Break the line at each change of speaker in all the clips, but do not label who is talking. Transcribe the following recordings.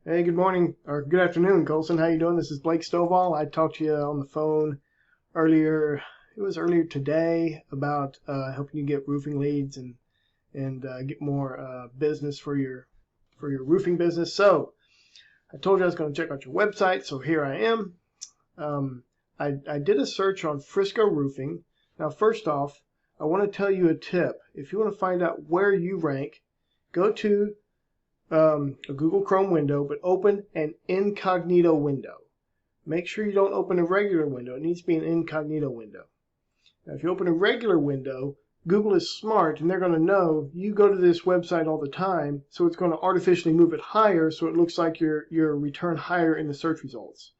Hey, good morning or good afternoon, Colson. How you doing? This is Blake Stovall. I talked to you on the phone earlier. It was earlier today about helping you get roofing leads and get more business for your roofing business. So I told you I was going to check out your website, so here I am. I did a search on Frisco Roofing. Now, first off, I want to tell you a tip. If you want to find out where you rank, go to a Google Chrome window, but open an incognito window. Make sure you don't open a regular window. It needs to be an incognito window. Now, if you open a regular window, Google is smart and they're going to know you go to this website all the time, so it's going to artificially move it higher so it looks like your return higher in the search results.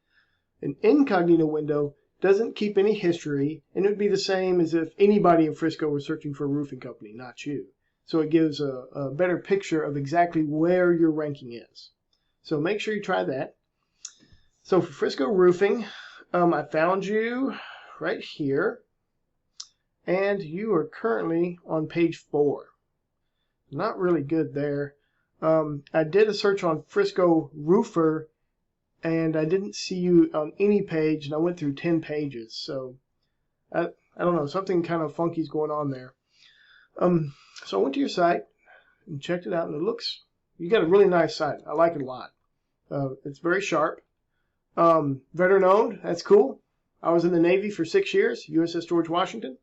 An incognito window doesn't keep any history, and it would be the same as if anybody in Frisco were searching for a roofing company, not you. So it gives a better picture of exactly where your ranking is. So make sure you try that. So for Frisco Roofing, I found you right here, and you are currently on page 4. Not really good there. I did a search on Frisco Roofer, and I didn't see you on any page, and I went through 10 pages. So I don't know, something kind of funky is going on there. So I went to your site and checked it out, and you got a really nice site. I like it a lot. It's very sharp. Veteran owned, that's cool. I was in the Navy for 6 years, USS George Washington.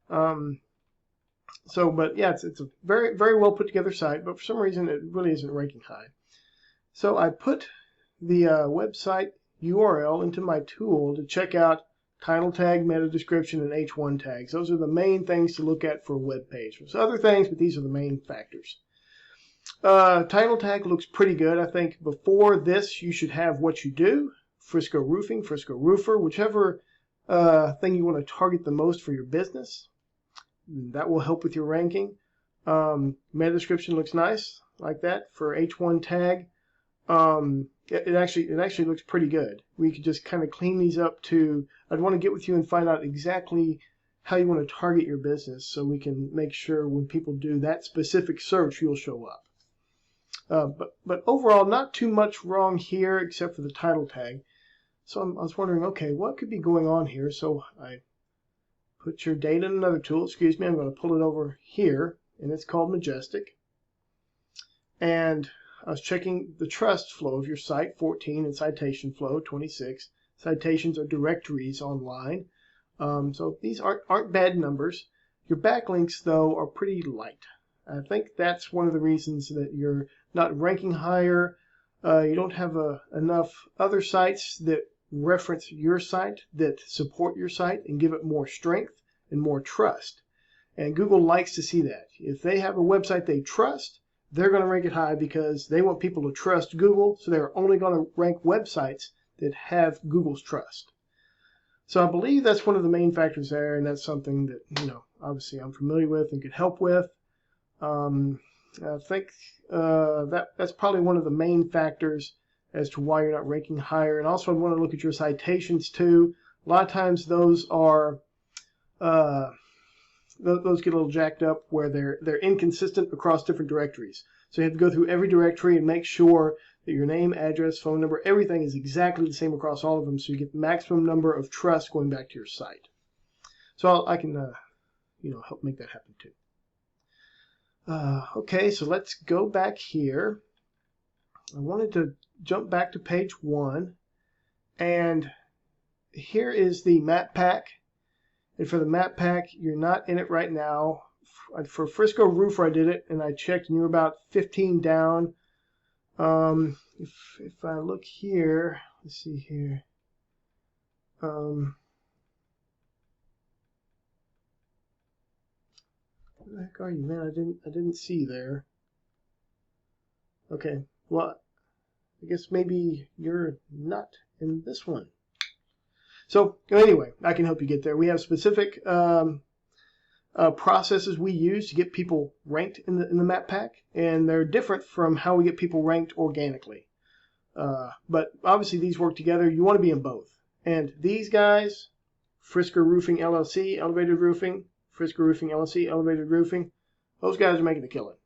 But yeah, it's a very, very well put together site, but for some reason it really isn't ranking high. So I put the website URL into my tool to check out title tag, meta description, and H1 tags. Those are the main things to look at for a web page. There's other things, but these are the main factors. Title tag looks pretty good. I think before this, you should have what you do, Frisco Roofing, Frisco Roofer, whichever thing you want to target the most for your business. That will help with your ranking. Meta description looks nice, like that. For H1 tag, it actually looks pretty good. We could just kind of clean these up to, I'd want to get with you and find out exactly how you want to target your business so we can make sure when people do that specific search, you'll show up. But overall, not too much wrong here except for the title tag. So I was wondering, okay, what could be going on here? So I put your data in another tool. Excuse me, I'm going to pull it over here, and it's called Majestic. And I was checking the trust flow of your site, 14, and citation flow, 26. Citations are directories online. So these aren't bad numbers. Your backlinks, though, are pretty light. I think that's one of the reasons that you're not ranking higher. You don't have enough other sites that reference your site, that support your site and give it more strength and more trust. And Google likes to see that. If they have a website they trust, they're going to rank it high because they want people to trust Google, so they're only going to rank websites that have Google's trust. So I believe that's one of the main factors there, and that's something that, obviously I'm familiar with and could help with. I think that's probably one of the main factors as to why you're not ranking higher. And also I want to look at your citations too. A lot of times those are those get a little jacked up where they're inconsistent across different directories. So you have to go through every directory and make sure that your name, address, phone number, everything is exactly the same across all of them, so you get the maximum number of trust going back to your site. So I can help make that happen too. Okay, so let's go back here. I wanted to jump back to page 1, and here is the map pack. And for the map pack, you're not in it right now. For Frisco Roofer, I did it, and I checked, and you were about 15 down. If I look here, let's see here. Where the heck are you, man? I didn't see there. Okay, well, I guess maybe you're not in this one. So anyway, I can help you get there. We have specific processes we use to get people ranked in the map pack, and they're different from how we get people ranked organically. But obviously these work together. You want to be in both. And these guys, Frisco Roofing LLC, Elevated Roofing, Frisco Roofing LLC, Elevated Roofing, those guys are making a killing.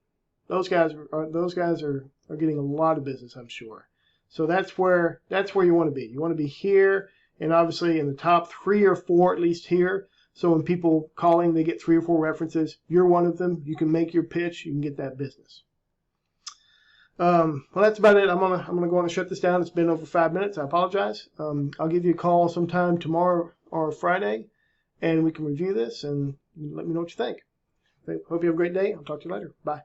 Those guys are getting a lot of business, I'm sure. So that's where you want to be. You want to be here, and obviously in the top 3 or 4 at least here. So when people calling, they get 3 or 4 references. You're one of them. You can make your pitch. You can get that business. Well, that's about it. I'm gonna go on and shut this down. It's been over 5 minutes. I apologize. I'll give you a call sometime tomorrow or Friday, and we can review this and let me know what you think. Hope you have a great day. I'll talk to you later. Bye.